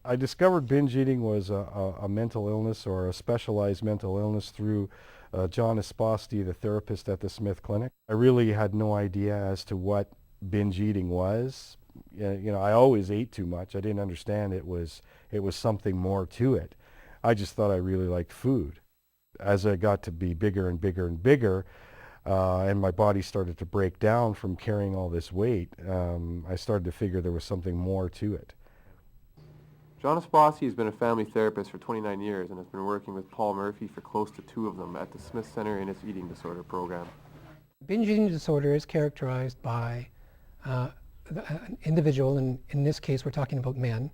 I discovered binge eating was a mental illness or a specialized mental illness through John Esposty, the therapist at the Smith Clinic. I really had no idea as to what binge eating was. You know, I always ate too much. I didn't understand it was something more to it. I just thought I really liked food. As I got to be bigger and bigger and bigger, and my body started to break down from carrying all this weight, I started to figure there was something more to it. John Esposty has been a family therapist for 29 years and has been working with Paul Murphy for close to 2 of them at the Smith Center in its eating disorder program. Binge eating disorder is characterized by an individual, and in this case we're talking about men,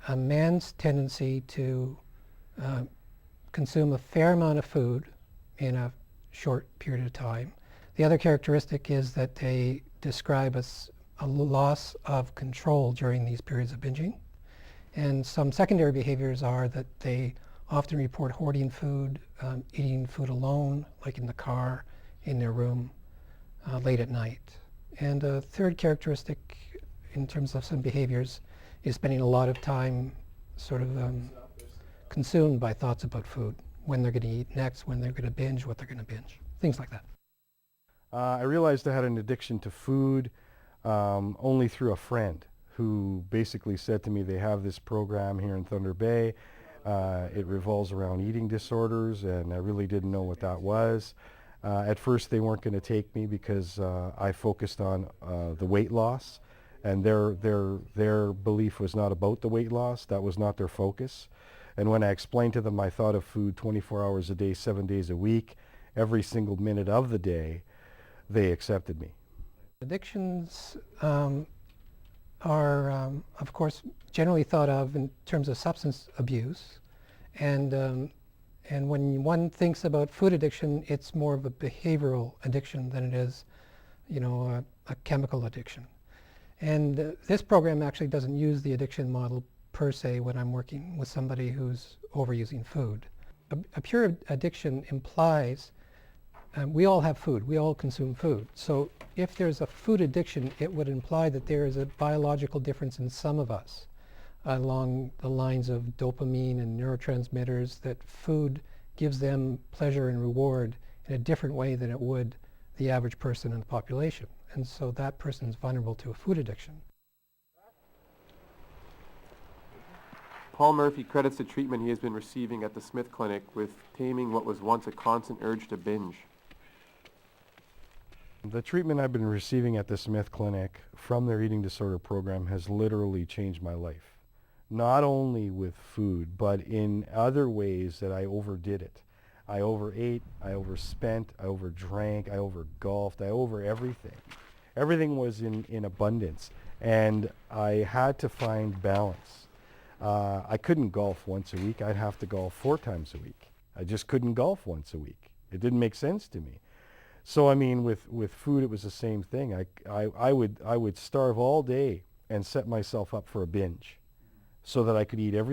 a man's tendency to consume a fair amount of food in a short period of time. The other characteristic is that they describe as a loss of control during these periods of binging. And some secondary behaviors are that they often report hoarding food, eating food alone, like in the car, in their room, late at night. And a third characteristic in terms of some behaviors is spending a lot of time sort of consumed by thoughts about food, when they're going to eat next, when they're going to binge, what they're going to binge, things like that. I realized I had an addiction to food only through a friend who basically said to me, they have this program here in Thunder Bay. It revolves around eating disorders, and I really didn't know what that was. At first they weren't going to take me because I focused on the weight loss, and their belief was not about the weight loss. That was not their focus. And when I explained to them I thought of food 24 hours a day, 7 days a week, every single minute of the day, they accepted me. Addictions are, of course, generally thought of in terms of substance abuse. And when one thinks about food addiction, it's more of a behavioral addiction than it is, you know, a chemical addiction. And this program actually doesn't use the addiction model per se when I'm working with somebody who's overusing food. A pure addiction implies we all have food, we all consume food. So if there's a food addiction, it would imply that there is a biological difference in some of us along the lines of dopamine and neurotransmitters, that food gives them pleasure and reward in a different way than it would the average person in the population. And so that person is vulnerable to a food addiction. Paul Murphy credits the treatment he has been receiving at the Smith Clinic with taming what was once a constant urge to binge. The treatment I've been receiving at the Smith Clinic from their eating disorder program has literally changed my life. Not only with food, but in other ways that I overdid it. I overate, I overspent, I overdrank, I overgolfed, I over everything. Everything was in abundance, and I had to find balance. I couldn't golf once a week. I'd have to golf 4 times a week. I just couldn't golf once a week. It didn't make sense to me. So I mean, with food, it was the same thing. I would starve all day and set myself up for a binge, so that I could eat everything